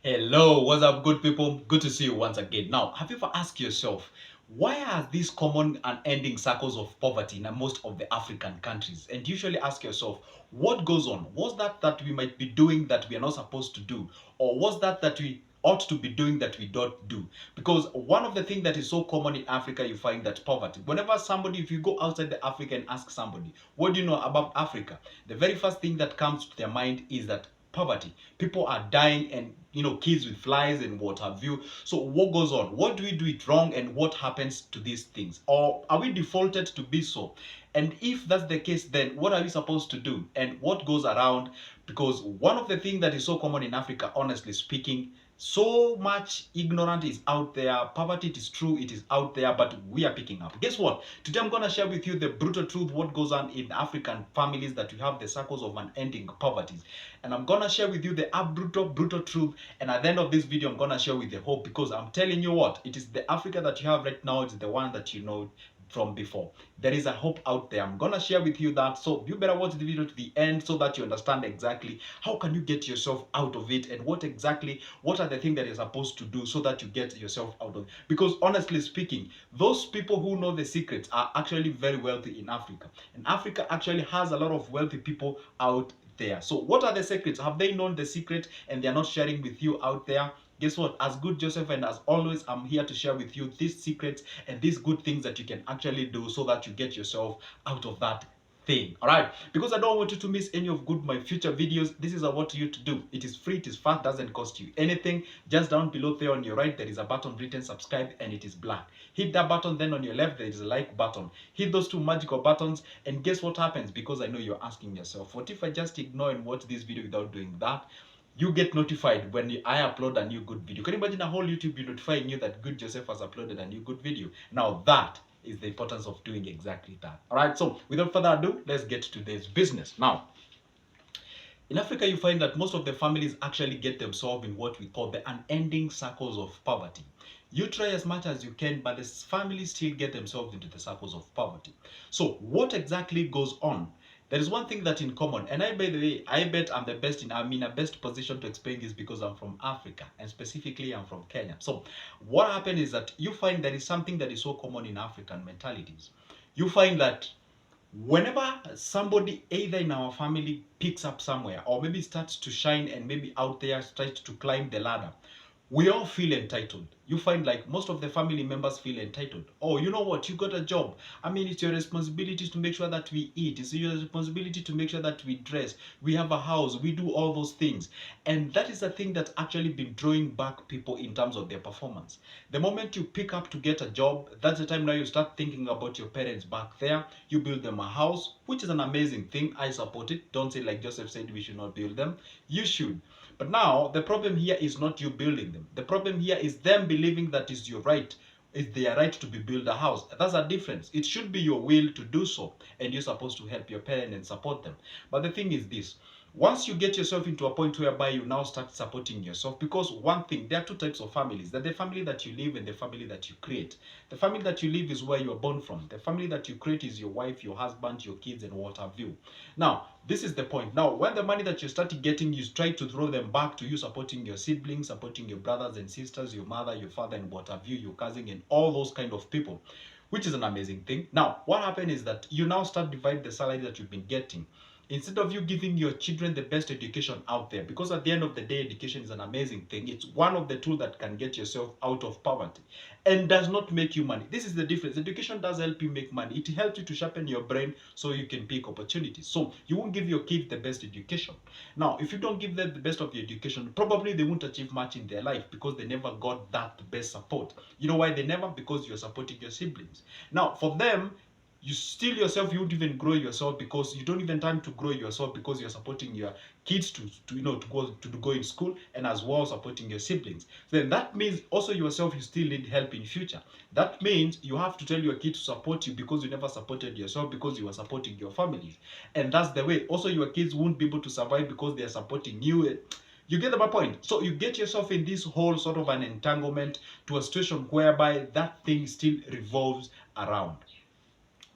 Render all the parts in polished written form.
Hello, what's up, good people? Good to see you once again. Now, have you ever asked yourself, why are these common and ending cycles of poverty in most of the African countries? And usually ask yourself, what goes on? What's that we might be doing that we are not supposed to do? Or what's that we ought to be doing that we don't do? Because one of the things that is so common in Africa, you find that poverty. Whenever somebody, if you go outside the Africa and ask somebody, what do you know about Africa? The very first thing that comes to their mind is that poverty. People are dying, and kids with flies and what have you. So what goes on? What do we do it wrong, and what happens to these things? Or are we defaulted to be so? And if that's the case, then what are we supposed to do, and what goes around? Because one of the things that is so common in Africa, honestly speaking, so much ignorance is out there. Poverty, it is true, it is out there, but we are picking up. Guess what? Today I'm going to share with you the brutal truth, what goes on in African families, that we have the circles of unending poverty. And I'm going to share with you the brutal truth. And at the end of this video, I'm going to share with you hope, because I'm telling you what, it is the Africa that you have right now, it's the one that you know from before. There is a hope out there. I'm gonna share with you that, so you better watch the video to the end so that you understand exactly how can you get yourself out of it, and what are the things that you're supposed to do so that you get yourself out of it. Because honestly speaking, those people who know the secrets are actually very wealthy in Africa, and Africa actually has a lot of wealthy people out there. So what are the secrets? Have they known the secret and they're not sharing with you out there? Guess what? As good Joseph, and as always, I'm here to share with you these secrets and these good things that you can actually do so that you get yourself out of that thing. All right, because I don't want you to miss any of my future videos. This is what you to do. It is free, it is fast, doesn't cost you anything. Just down below there on your right, there is a button written subscribe, and it is black. Hit that button. Then on your left, there is a like button. Hit those two magical buttons, and guess what happens? Because I know you're asking yourself, what if I just ignore and watch this video without doing that? You get notified when I upload a new good video. Can you imagine a whole YouTube be notifying you that Good Joseph has uploaded a new good video? Now that is the importance of doing exactly that. All right, so without further ado, let's get to this business. Now, in Africa, you find that most of the families actually get themselves in what we call the unending circles of poverty. You try as much as you can, but the families still get themselves into the circles of poverty. So what exactly goes on? There is one thing that in common, and by the way, I bet I'm the best I'm in a best position to explain this because I'm from Africa, and specifically I'm from Kenya. So what happened is that you find there is something that is so common in African mentalities. You find that whenever somebody either in our family picks up somewhere, or maybe starts to shine, and maybe out there starts to climb the ladder, we all feel entitled. You find like most of the family members feel entitled. Oh, you know what? You got a job. I mean, it's your responsibility to make sure that we eat. It's your responsibility to make sure that we dress. We have a house. We do all those things. And that is the thing that's actually been drawing back people in terms of their performance. The moment you pick up to get a job, that's the time now you start thinking about your parents back there. You build them a house, which is an amazing thing. I support it. Don't say like Joseph said we should not build them. You should. But now the problem here is not you building them. The problem here is them believing that is your right. It's their right to be build a house. That's a difference. It should be your will to do so, and you're supposed to help your parents and support them. But the thing is this: once you get yourself into a point whereby you now start supporting yourself, because one thing, there are two types of families: that the family that you live and the family that you create. The family that you live is where you're born from. The family that you create is your wife, your husband, your kids, and what have you. Now this is the point. Now when the money that you start getting, you try to throw them back to you supporting your siblings, supporting your brothers and sisters, your mother, your father, and what have you, your cousin, and all those kind of people, which is an amazing thing. Now what happened is that you now start divide the salary that you've been getting, instead of you giving your children the best education out there. Because at the end of the day, education is an amazing thing. It's one of the tools that can get yourself out of poverty and does not make you money. This is the difference. Education does help you make money. It helps you to sharpen your brain so you can pick opportunities. So you won't give your kids the best education. Now if you don't give them the best of the education, probably they won't achieve much in their life, because they never got that best support. You know why they never? Because you're supporting your siblings. Now for them, you still yourself, you won't even grow yourself, because you don't even time to grow yourself, because you're supporting your kids to go in school, and as well supporting your siblings. Then that means also yourself, you still need help in future. That means you have to tell your kids to support you, because you never supported yourself, because you were supporting your families. And that's the way also your kids won't be able to survive, because they are supporting you. You get my point? So you get yourself in this whole sort of an entanglement, to a situation whereby that thing still revolves around.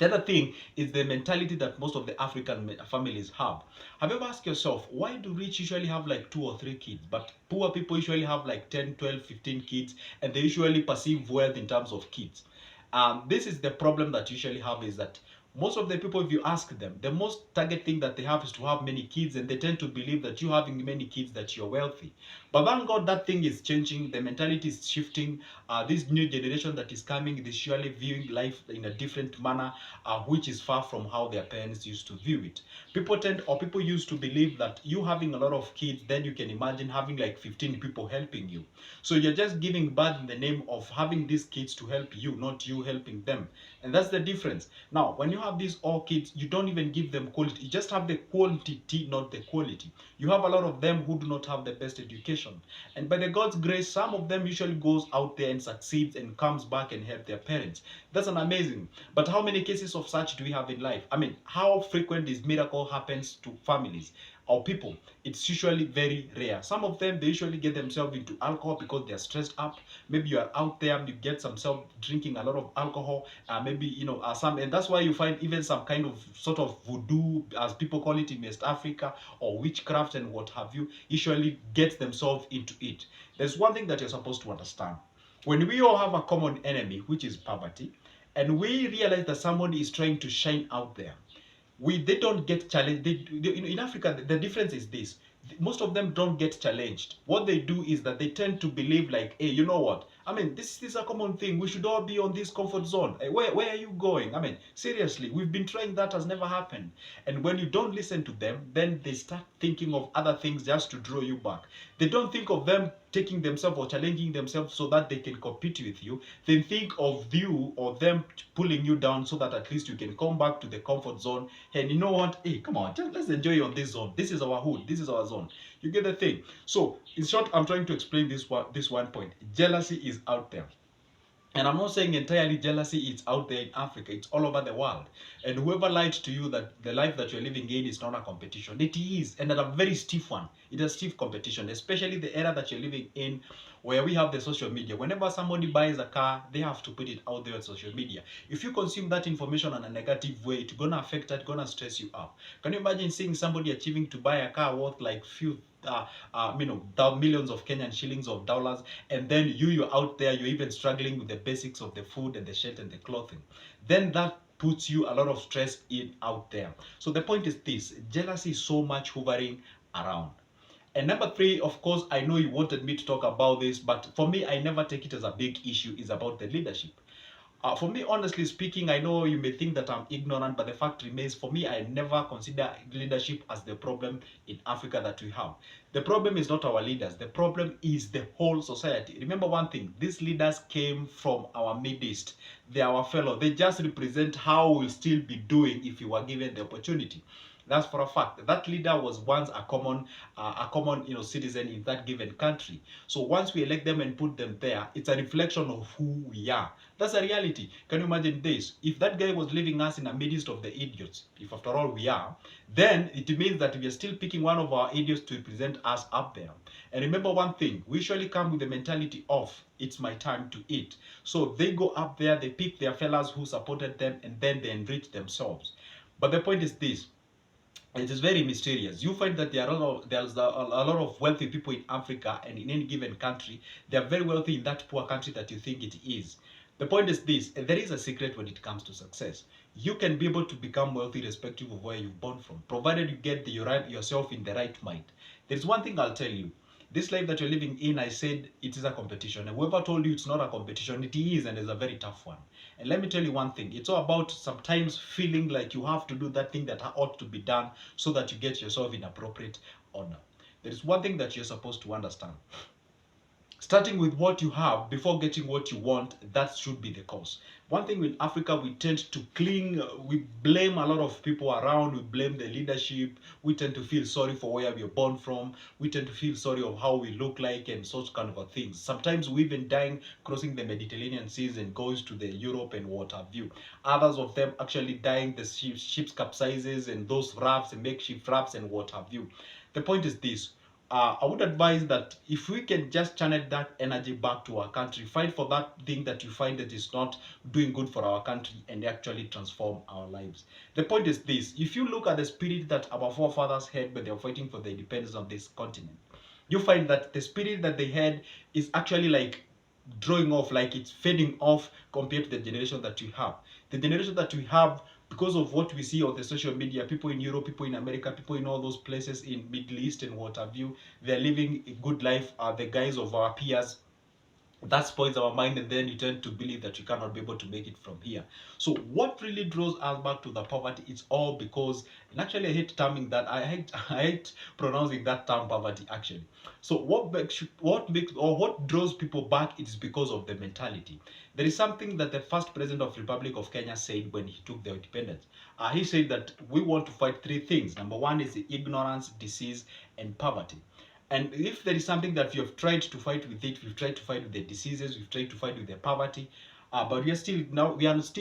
The other thing is the mentality that most of the African families have. Have you ever asked yourself, why do rich usually have like 2 or 3 kids, but poor people usually have like 10, 12, 15 kids, and they usually perceive wealth in terms of kids? This is the problem that you usually have, is that most of the people, if you ask them, the most target thing that they have is to have many kids, and they tend to believe that you having many kids, that you're wealthy. But thank God that thing is changing. The mentality is shifting. This new generation that is coming is surely viewing life in a different manner, which is far from how their parents used to view it. People used to believe that you having a lot of kids, then you can imagine having like 15 people helping you. So you're just giving birth in the name of having these kids to help you, not you helping them. And that's the difference. Now, when you have these all kids, you don't even give them quality. You just have the quantity, not the quality. You have a lot of them who do not have the best education. And by the God's grace, some of them usually goes out there and succeeds and comes back and help their parents. That's an amazing. But how many cases of such do we have in life? I mean, how frequent is miracle happens to families or people? It's usually very rare. Some of them, they usually get themselves into alcohol because they're stressed up. Maybe you are out there, you get some self drinking a lot of alcohol, maybe some, and that's why you find even some kind of sort of voodoo, as people call it in West Africa, or witchcraft and what have you, usually get themselves into it. There's one thing that you're supposed to understand. When we all have a common enemy, which is poverty, and we realize that somebody is trying to shine out there, they don't get challenged. In Africa, the difference is this: most of them don't get challenged. What they do is that they tend to believe like, hey, you know what, I mean, this is a common thing, we should all be on this comfort zone. Hey, where are you going? I mean, seriously, we've been trying, that has never happened. And when you don't listen to them, then they start thinking of other things just to draw you back. They don't think of them taking themselves or challenging themselves so that they can compete with you. They think of you or them pulling you down so that at least you can come back to the comfort zone. And you know what, hey, come on, just let's enjoy on this zone. This is our hood, this is our zone. You get the thing? So in short, I'm trying to explain this one point. Jealousy is out there. And I'm not saying entirely jealousy is out there in Africa, it's all over the world. And whoever lied to you that the life that you're living in is not a competition, it is, and at a very stiff one. It is stiff competition, especially the era that you're living in, where we have the social media. Whenever somebody buys a car, they have to put it out there on social media. If you consume that information in a negative way, it's gonna affect that, gonna stress you up. Can you imagine seeing somebody achieving to buy a car worth like few millions of Kenyan shillings of dollars, and then you're out there, you're even struggling with the basics of the food and the shirt and the clothing? Then that puts you a lot of stress in out there. So the point is this: jealousy is so much hovering around. And number three, of course, I know you wanted me to talk about this, but for me, I never take it as a big issue, is about the leadership. For me, honestly speaking, I know you may think that I'm ignorant, but the fact remains, for me, I never consider leadership as the problem in Africa that we have. The problem is not our leaders. The problem is the whole society. Remember one thing: these leaders came from our midst. They are our fellow. They just represent how we'll still be doing if we were given the opportunity. That's for a fact. That leader was once a common citizen in that given country. So once we elect them and put them there, it's a reflection of who we are. That's a reality. Can you imagine this? If that guy was leaving us in the midst of the idiots, if after all we are, then it means that we are still picking one of our idiots to represent us up there. And remember one thing: we usually come with the mentality of, it's my time to eat. So they go up there, they pick their fellas who supported them, and then they enrich themselves. But the point is this: it is very mysterious. You find that there's a lot of wealthy people in Africa, and in any given country, they are very wealthy in that poor country that you think it is. The point is this: there is a secret when it comes to success. You can be able to become wealthy irrespective of where you've born from, provided you get yourself in the right mind. There's one thing I'll tell you: this life that you're living in, I said it is a competition. And whoever told you it's not a competition, it is, and it's a very tough one. And let me tell you one thing: it's all about sometimes feeling like you have to do that thing that ought to be done so that you get yourself in appropriate order. There is one thing that you're supposed to understand: starting with what you have before getting what you want, that should be the cause. One thing with Africa, we tend to cling, we blame a lot of people around, we blame the leadership, we tend to feel sorry for where we are born from, we tend to feel sorry of how we look like and such kind of things. Sometimes we even dying crossing the Mediterranean seas and goes to the Europe and what have you. Others of them actually dying, the ships capsizes and those rafts and makeshift rafts and what have you. The point is this: I would advise that if we can just channel that energy back to our country, fight for that thing that you find that is not doing good for our country, and actually transform our lives. The point is this: if you look at the spirit that our forefathers had when they were fighting for the independence of this continent, you find that the spirit that they had is actually like drawing off, like it's fading off compared to the generation that we have. The generation that we have, because of what we see on the social media, people in Europe, people in America, people in all those places in Middle East and what have you, they're living a good life, the guys of our peers. That spoils our mind, and then you tend to believe that you cannot be able to make it from here. So what really draws us back to the poverty, it's all because, and actually I hate terming that, I hate pronouncing that term poverty actually. So what makes or what draws people back is because of the mentality. There is something that the first president of Republic of Kenya said when he took the independence. He said that we want to fight three things. Number one is the ignorance, disease, and poverty. And if there is something that we have tried to fight with it, we've tried to fight with the diseases, we've tried to fight with the poverty, but we are still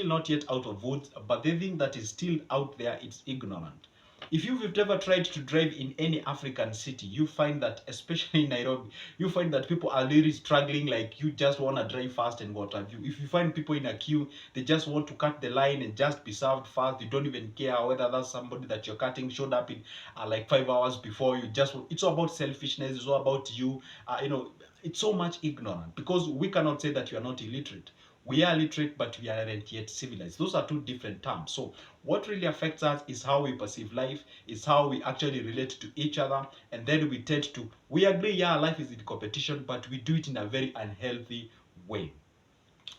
not yet out of woods. But the thing that is still out there is ignorant. If you've ever tried to drive in any African city, you find that, especially in Nairobi, you find that people are really struggling. Like, you just want to drive fast and what have you. If you find people in a queue, they just want to cut the line and just be served fast. You don't even care whether that's somebody that you're cutting showed up in like 5 hours before. It's all about selfishness. It's all about you. It's so much ignorant, because we cannot say that you are not illiterate. We are literate, but we aren't yet civilized. Those are two different terms. So what really affects us is how we perceive life, is how we actually relate to each other, and then we agree, yeah, life is in competition, but we do it in a very unhealthy way.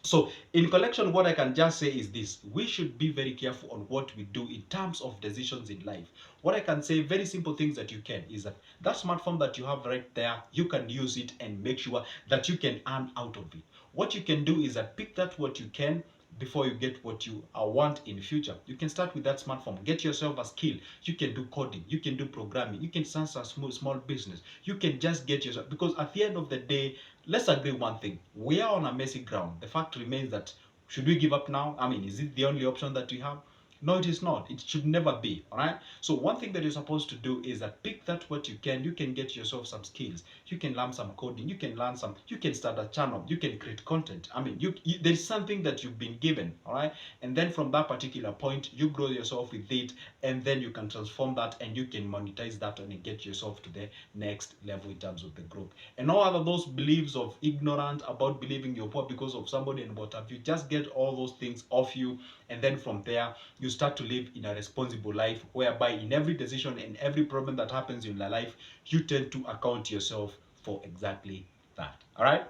So in collection, what I can just say is this: we should be very careful on what we do in terms of decisions in life. What I can say, very simple things that you can, is that smartphone that you have right there, you can use it and make sure that you can earn out of it. What you can do is that pick that what you can before you get what you want in the future. You can start with that smartphone. Get yourself a skill. You can do coding. You can do programming. You can start a small business. You can just get yourself, because at the end of the day, let's agree one thing: we are on a messy ground. The fact remains that, should we give up now? I mean, is it the only option that we have? No, it is not. It should never be. All right. So one thing that you're supposed to do is that pick that what you can. You can get yourself some skills. You can learn some coding. You can learn some. You can start a channel. You can create content. I mean, there's something that you've been given. All right. And then from that particular point, you grow yourself with it, and then you can transform that, and you can monetize that, and get yourself to the next level in terms of the growth. And all other those beliefs of ignorant about believing you're poor because of somebody and what have you, just get all those things off you, and then from there you start to live in a responsible life, whereby in every decision and every problem that happens in your life, you tend to account yourself for exactly that. All right.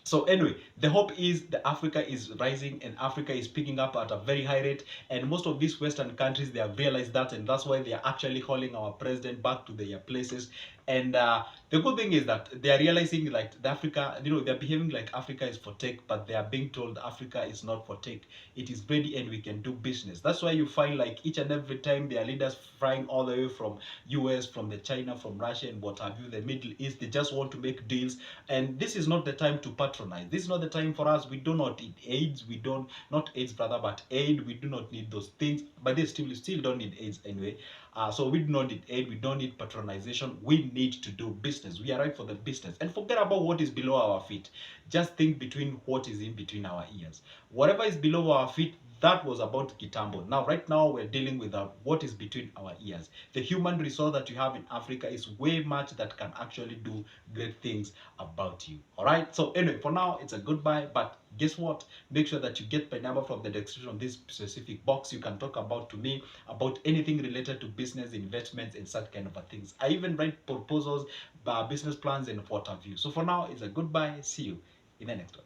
So anyway, the hope is that Africa is rising, and Africa is picking up at a very high rate, and most of these Western countries, they have realized that, and that's why they are actually hauling our president back to their places. And the good thing is that they are realizing, like, the Africa, they're behaving like Africa is for tech, but they are being told Africa is not for tech. It is ready, and we can do business. That's why you find, like, each and every time their leaders flying all the way from US, from the China, from Russia, and what have you, the Middle East, they just want to make deals. And this is not the time to patronize. This is not the time for us. We do not need AIDS. We don't, not AIDS brother, but aid. We do not need those things. But they still don't need AIDS anyway. So we do not need aid. We don't need patronization. We need to do business. We are right for the business. And forget about what is below our feet. Just think between what is in between our ears. Whatever is below our feet, that was about Kitambo. Now, right now, we're dealing with what is between our ears. The human resource that you have in Africa is way much that can actually do great things about you. All right. So anyway, for now, it's a goodbye. But guess what? Make sure that you get my number from the description of this specific box. You can talk about to me about anything related to business, investments, and such kind of things. I even write proposals, business plans, and what have you. So for now, it's a goodbye. See you in the next one.